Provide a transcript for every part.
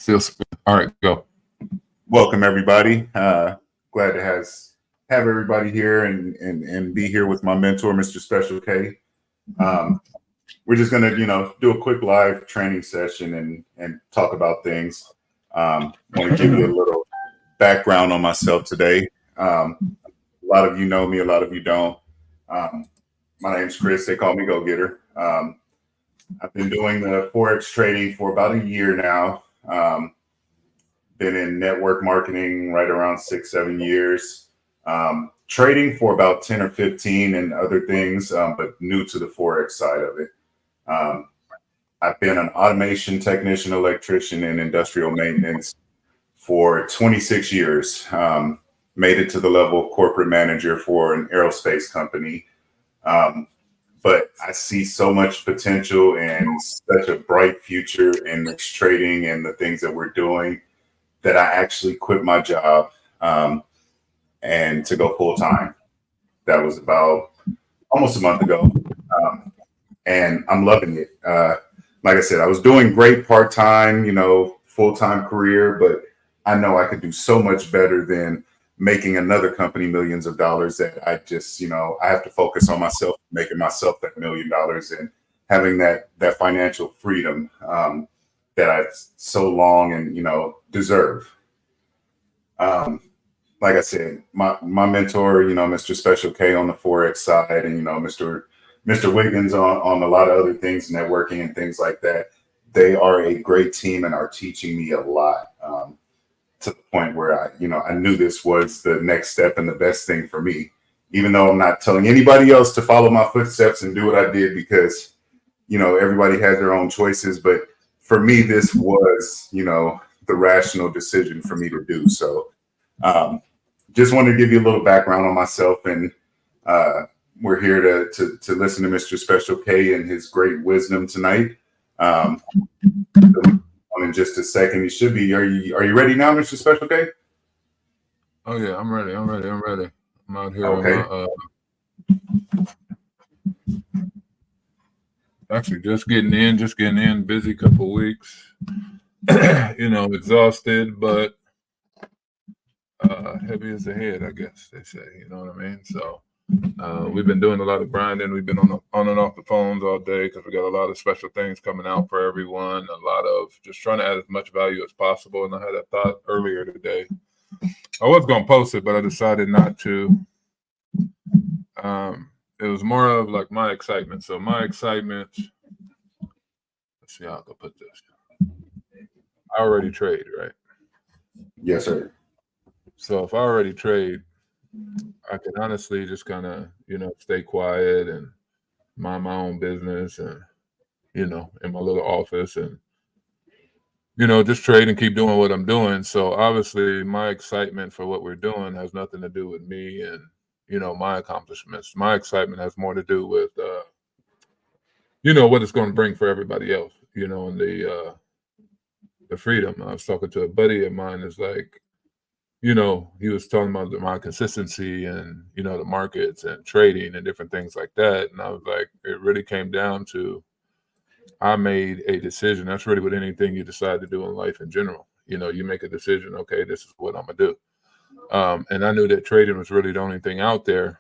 Still spin. All right, go. Welcome everybody. Glad to have everybody here and be here with my mentor, Mr. Special K. We're just gonna do a quick live training session and talk about things. Want to give you a little background on myself today. A lot of you know me, a lot of you don't. My name's Chris. They call me Go Getter. I've been doing the Forex trading for about a year now. Been in network marketing right around 6-7 years. Trading for about 10 or 15 and other things, but new to the Forex side of it. I've been an automation technician, electrician, and industrial maintenance for 26 years. Made it to the level of corporate manager for an aerospace company. But I see so much potential and such a bright future in this trading and the things that we're doing that I actually quit my job and to go full time. That was about almost a month ago. And I'm loving it. Like I said, I was doing great part-time, full-time career, but I know I could do so much better than making another company millions of dollars that I just, I have to focus on myself, making myself that $1 million and having that financial freedom that I've so long and, deserve. Like I said, my mentor, Mr. Special K on the Forex side and, Mr. Wiggins on a lot of other things, networking and things like that. They are a great team and are teaching me a lot to the point where I knew this was the next step and the best thing for me, even though I'm not telling anybody else to follow my footsteps and do what I did because, everybody has their own choices. But for me, this was, the rational decision for me to do. So just wanted to give you a little background on myself, and we're here to listen to Mr. Special K and his great wisdom tonight. In just a second, you should be. Are you ready now, Mr. Special K? Oh yeah, I'm ready. I'm out here. Okay. Actually, just getting in. Busy couple weeks. Exhausted, but heavy as the head, I guess they say. You know what I mean? So we've been doing a lot of grinding. We've been on and off the phones all day because we got a lot of special things coming out for everyone. A lot of just trying to add as much value as possible. And I had a thought earlier today. I was going to post it, but I decided not to. It was more of like my excitement. So my excitement, let's see how I can put this. I already trade, right? Yes, sir. So if I already trade, I can honestly just kind of, stay quiet and mind my own business and, in my little office and, just trade and keep doing what I'm doing. So obviously my excitement for what we're doing has nothing to do with me and, my accomplishments. My excitement has more to do with, what it's going to bring for everybody else, and the freedom. I was talking to a buddy of mine is like, he was talking about my consistency and, the markets and trading and different things like that. And I was like, it really came down to, I made a decision. That's really what anything you decide to do in life in general. You make a decision, okay, this is what I'm going to do. And I knew that trading was really the only thing out there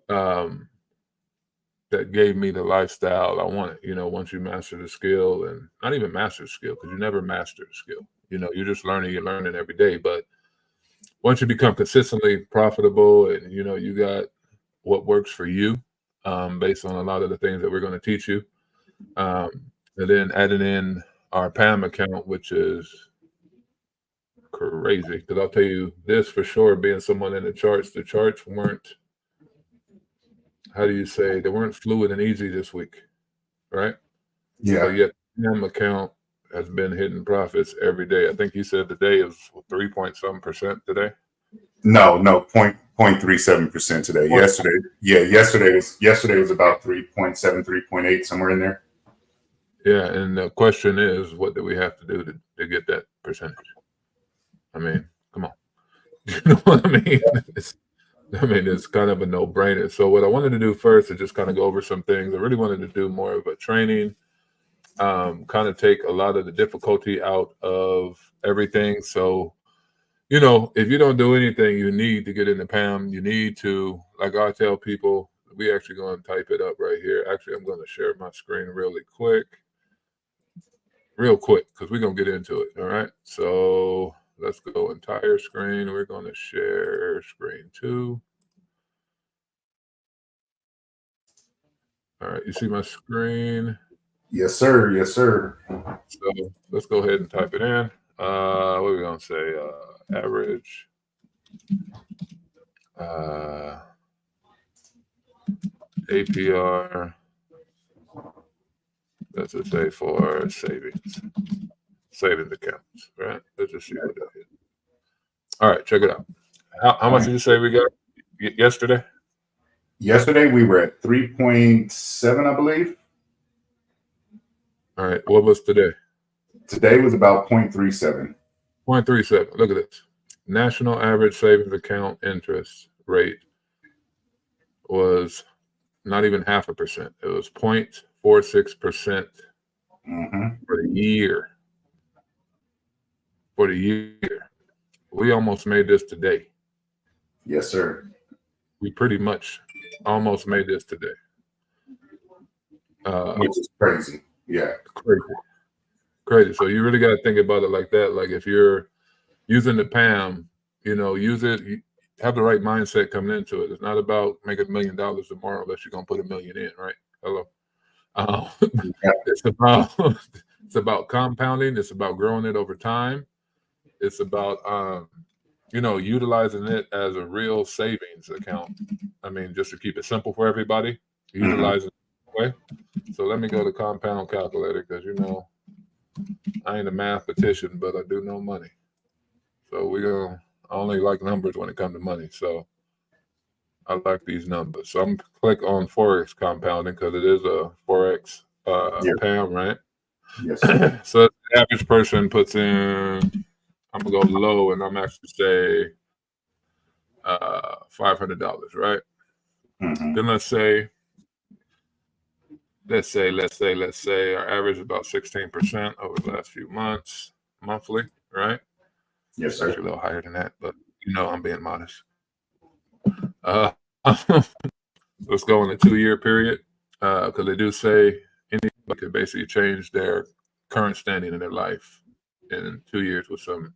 that gave me the lifestyle I wanted. Once you master the skill, and not even master the skill, because you never master the skill. You're just you're learning every day. But once you become consistently profitable and, you got what works for you based on a lot of the things that we're going to teach you. And then adding in our Pamm account, which is crazy. Because I'll tell you this for sure, being someone in the charts weren't, how do you say, they weren't fluid and easy this week, right? Yeah. So yet Pamm account has been hitting profits every day. I think you said today is 3.7% today. No, 0.37% today. Yesterday was about 3.7, 3.8, somewhere in there. Yeah, and the question is, what do we have to do to get that percentage? I mean, come on. You know what I mean? It's kind of a no-brainer. So what I wanted to do first is just kind of go over some things. I really wanted to do more of a training kind of take a lot of the difficulty out of everything. So, you know, if you don't do anything, you need to get into Pamm. You need to, like I tell people, we actually going to type it up right here. Actually, I'm going to share my screen real quick, because we're going to get into it. All right. So let's go entire screen. We're going to share screen 2. All right. You see my screen? Yes, sir. Yes, sir. So let's go ahead and type it in. What are we going to say? Average. APR. Let's just say for savings accounts, right? Let's just see what that is. All right, check it out. How much did you say we got yesterday? Yesterday we were at 3.7, I believe. All right, what was today? Today was about 0.37. 0.37. Look at this. National average savings account interest rate was not even 0.5%. It was 0.46% for the year. For the year. We almost made this today. Yes, sir. We pretty much almost made this today. Which is crazy. Yeah. Crazy. So you really got to think about it like that. Like if you're using the Pamm, you know, use it. You have the right mindset coming into it. It's not about making $1 million tomorrow unless you're gonna put $1 million in, right? Hello. It's about compounding. It's about growing it over time. It's about you know, utilizing it as a real savings account. I mean, just to keep it simple for everybody, utilize it that way. So let me go to compound calculator because you know I ain't a mathematician, but I do know money. So I only like numbers when it comes to money. So I like these numbers. So I'm click on Forex compounding because it is a Forex Pamm, right? Yes. So the average person puts in, I'm gonna go low and I'm actually say $500, right? Then let's say our average is about 16% over the last few months, monthly, right? Yes, sir. Actually a little higher than that, but you know I'm being modest. Let's go in a 2-year period because they do say anybody can basically change their current standing in their life in 2 years with some,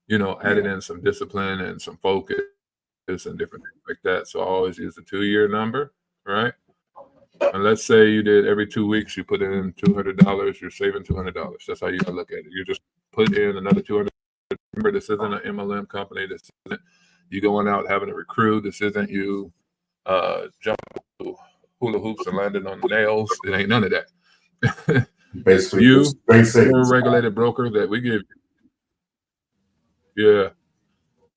you know, added in some discipline and some focus and different things like that. So I always use the 2-year number, right? And let's say you did every 2 weeks, you put in $200, you're saving $200. That's how you gotta look at it. You just put in another $200. Remember, this isn't an MLM company. This isn't you going out having a recruit. This isn't you jumping hula hoops and landing on nails. It ain't none of that. Basically, you're a a regulated broker that we give you. Yeah.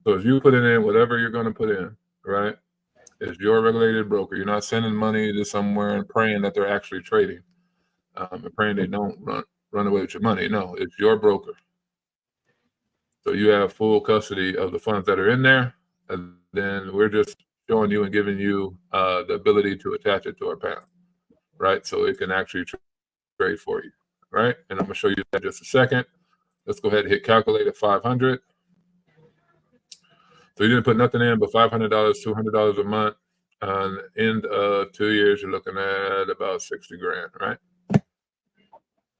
So if you put it in whatever you're going to put in, right? It's your regulated broker. You're not sending money to somewhere and praying that they're actually trading and praying they don't run away with your money. No, it's your broker. So you have full custody of the funds that are in there. And then we're just showing you and giving you the ability to attach it to our Pamm, right? So it can actually trade for you, right? And I'm going to show you that in just a second. Let's go ahead and hit calculate at 500. So you didn't put nothing in but $500, $200 a month. On the end of 2 years, you're looking at about 60 grand, right?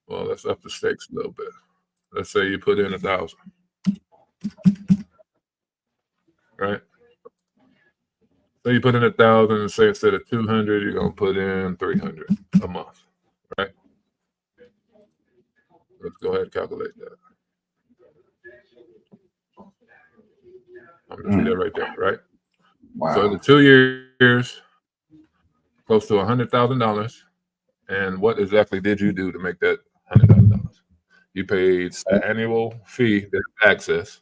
Well, let's up the stakes a little bit. Let's say you put in 1,000, right? So you put in 1,000 and say instead of 200, you're gonna put in 300 a month, right? Let's go ahead and calculate that. I'm gonna see that right there, right? Wow. So in the 2 years, close to $100,000. And what exactly did you do to make that $100,000? You paid an annual fee to have access,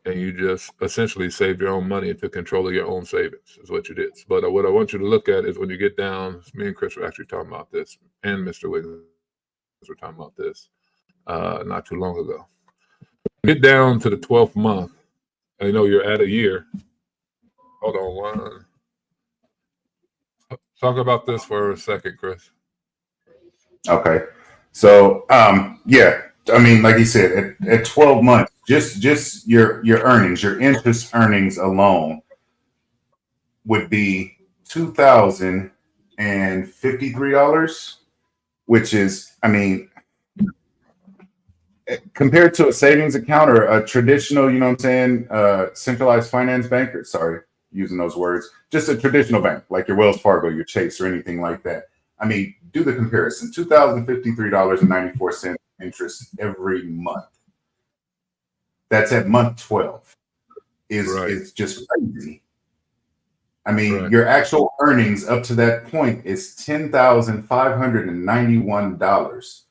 and you just essentially saved your own money and took control of your own savings is what you did. But what I want you to look at is when you get down, me and Chris were actually talking about this, and Mr. Wiggins were talking about this not too long ago. Get down to the 12th month. I know you're at a year. Hold on one. Talk about this for a second, Chris. Okay. So yeah, I mean, like you said, at 12 months, just your earnings, your interest earnings alone would be $2,053, which is, I mean, compared to a savings account or a traditional, you know what I'm saying, centralized finance bank, or sorry, using those words, just a traditional bank like your Wells Fargo, your Chase, or anything like that. I mean, do the comparison: $2,053.94 interest every month. That's at month 12. Right. Is just crazy. I mean, Right. your actual earnings up to that point is $10,591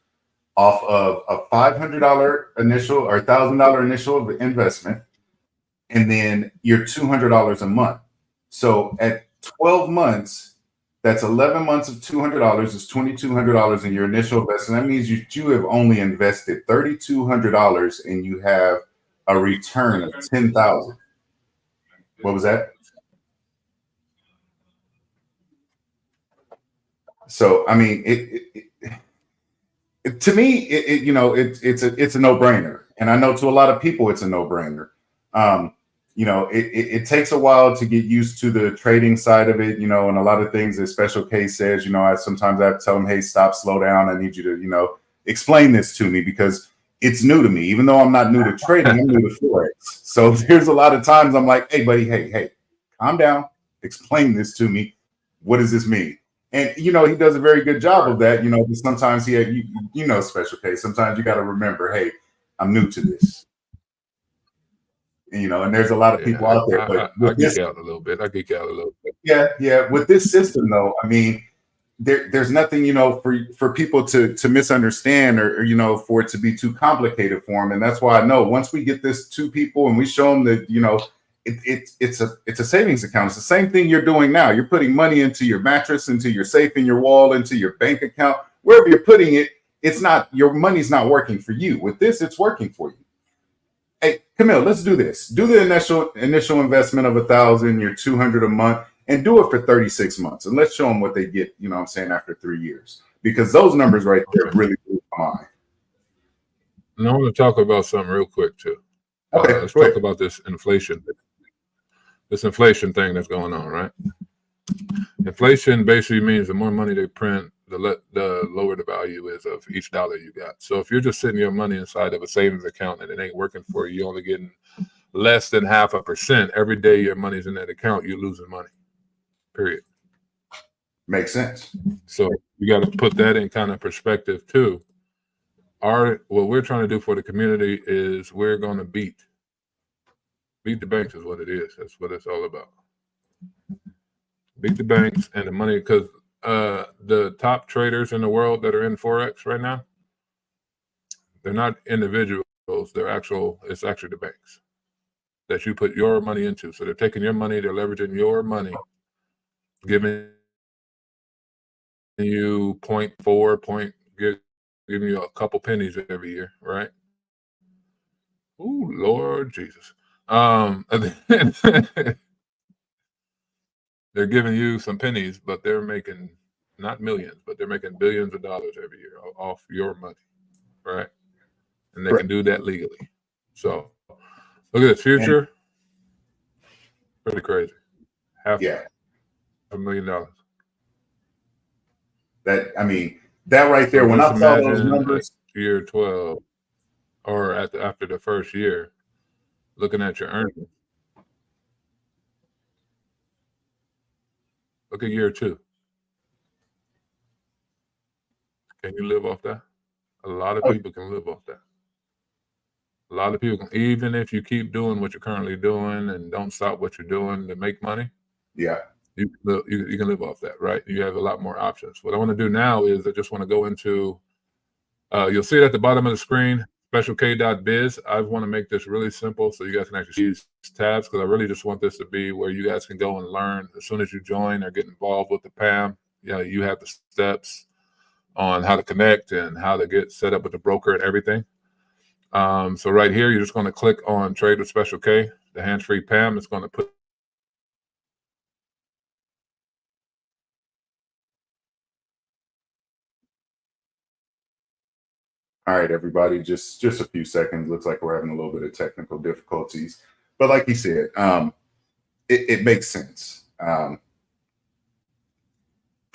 off of a $500 initial or $1,000 initial investment, and then your $200 a month. So at 12 months, that's 11 months of $200 is $2,200 in your initial investment. That means you have only invested $3,200 and you have a return of 10,000. What was that? So I mean, to me, it's a no brainer, and I know to a lot of people it's a no brainer. It takes a while to get used to the trading side of it, and a lot of things that Special K says, I sometimes I have to tell them, hey, stop, slow down. I need you to, explain this to me because it's new to me. Even though I'm not new to trading, I'm new to Forex. So there's a lot of times I'm like, hey, buddy, hey, calm down. Explain this to me. What does this mean? And he does a very good job of that. But sometimes Special K. Sometimes you got to remember, hey, I'm new to this. And there's a lot of people out there. But I geek out a little bit. Yeah. With this system, though, I mean, there's nothing, for people to misunderstand or for it to be too complicated for them. And that's why I know once we get this to people and we show them that, it's a savings account. It's the same thing you're doing now. You're putting money into your mattress, into your safe in your wall, into your bank account, wherever you're putting it. It's not, your money's not working for you. With this, it's working for you. Hey, Camille, let's do this. Do the initial investment of 1,000, your 200 a month, and do it for 36 months. And let's show them what they get, after 3 years. Because those numbers right there really blew my mind. And I want to talk about something real quick too. Okay, let's talk about this inflation thing that's going on, right? Inflation basically means the more money they print, the lower the value is of each dollar you got. So if you're just sitting your money inside of a savings account and it ain't working for you, you're only getting less than 0.5%. Every day your money's in that account, you're losing money. Period. Makes sense. So you got to put that in kind of perspective too. What we're trying to do for the community is we're going to beat the banks is what it is. That's what it's all about. Beat the banks and the money, because the top traders in the world that are in Forex right now, they're not individuals. It's actually the banks that you put your money into. So they're taking your money, they're leveraging your money, giving you 0.4, giving you a couple pennies every year, right? Oh, Lord Jesus. They're giving you some pennies, but they're making not millions, but they're making billions of dollars every year off your money, right? And they can do that legally. So look at this future. Pretty crazy. $500,000. That right there, when I saw those numbers. Year 12, or after the first year, looking at your earnings. Look at year 2. Can you live off that? A lot of people can live off that. A lot of people can, even if you keep doing what you're currently doing and don't stop what you're doing to make money. Yeah. You can live off that, right? You have a lot more options. What I want to do now is I just want to go into, you'll see it at the bottom of the screen, specialk.biz. I want to make this really simple so you guys can actually use tabs, because I really just want this to be where you guys can go and learn as soon as you join or get involved with the Pamm. You have the steps on how to connect and how to get set up with the broker and everything. So right here, you're just going to click on Trade with Special K, the hands-free Pamm. It's going to put All right, everybody, just a few seconds. Looks like we're having a little bit of technical difficulties, but like he said, it makes sense. The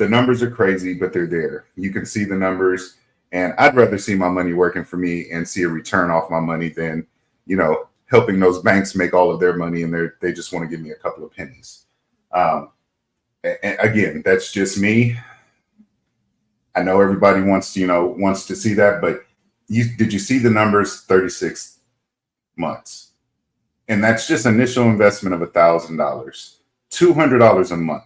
numbers are crazy, but they're there. You can see the numbers, and I'd rather see my money working for me and see a return off my money than, helping those banks make all of their money and they just want to give me a couple of pennies. And again, that's just me. I know everybody wants to see that, but did you see the numbers? 36 months, and that's just initial investment of $1,000, $200 a month.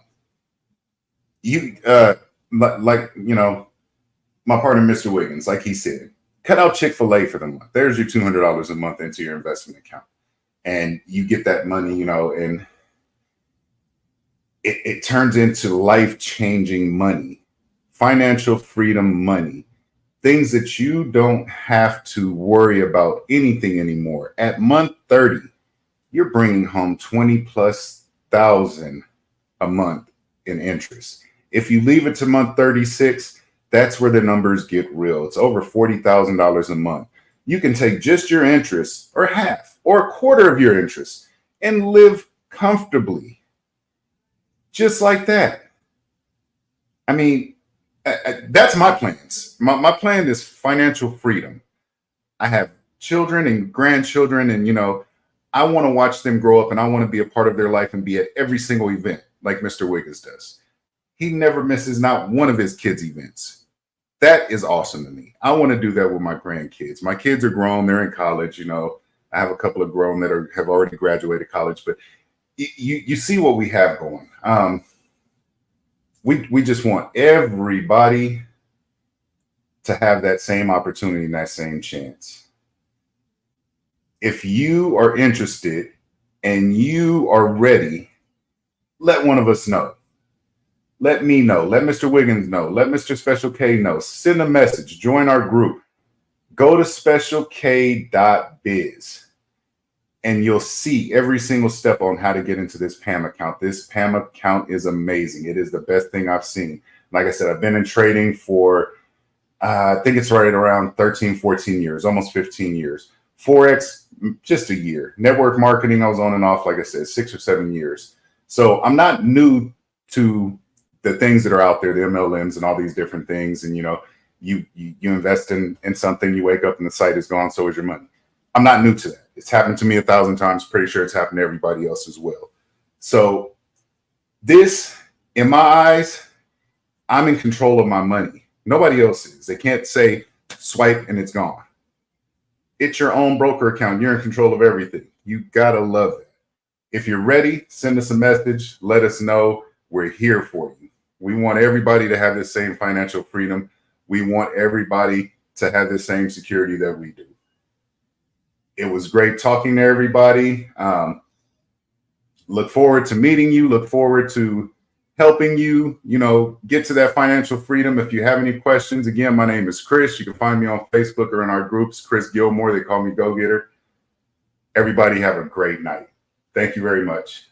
My partner, Mr. Wiggins, like he said, cut out Chick-fil-A for the month. There's your $200 a month into your investment account, and you get that money, and it turns into life-changing money, financial freedom money, things that you don't have to worry about anything anymore. At month 30, you're bringing home 20 plus thousand a month in interest. If you leave it to month 36, that's where the numbers get real. It's over $40,000 a month. You can take just your interest, or half or a quarter of your interest, and live comfortably. Just like that. I mean, that's my plans. My plan is financial freedom. I have children and grandchildren, and I want to watch them grow up, and I want to be a part of their life and be at every single event like Mr. Wiggins does. He never misses not one of his kids' events. That is awesome to me. I want to do that with my grandkids. My kids are grown; they're in college. I have a couple of grown that have already graduated college, but you see what we have going. We just want everybody to have that same opportunity and that same chance. If you are interested and you are ready, let one of us know. Let me know. Let Mr. Wiggins know. Let Mr. Special K know. Send a message. Join our group. Go to specialk.biz. And you'll see every single step on how to get into this Pamm account. This Pamm account is amazing. It is the best thing I've seen. Like I said, I've been in trading for, I think it's right around 13, 14 years, almost 15 years. Forex, just a year. Network marketing, I was on and off, like I said, 6 or 7 years. So I'm not new to the things that are out there, the MLMs and all these different things. And, you invest in something, you wake up and the site is gone, so is your money. I'm not new to that. It's happened to me 1,000 times. Pretty sure it's happened to everybody else as well. So this, in my eyes, I'm in control of my money. Nobody else is. They can't say swipe and it's gone. It's your own broker account. You're in control of everything. You gotta love it. If you're ready, send us a message. Let us know. We're here for you. We want everybody to have the same financial freedom. We want everybody to have the same security that we do. It was great talking to everybody. Look forward to meeting you. Look forward to helping you, get to that financial freedom. If you have any questions, again, my name is Chris. You can find me on Facebook or in our groups, Chris Gilmore. They call me Go Getter. Everybody have a great night. Thank you very much.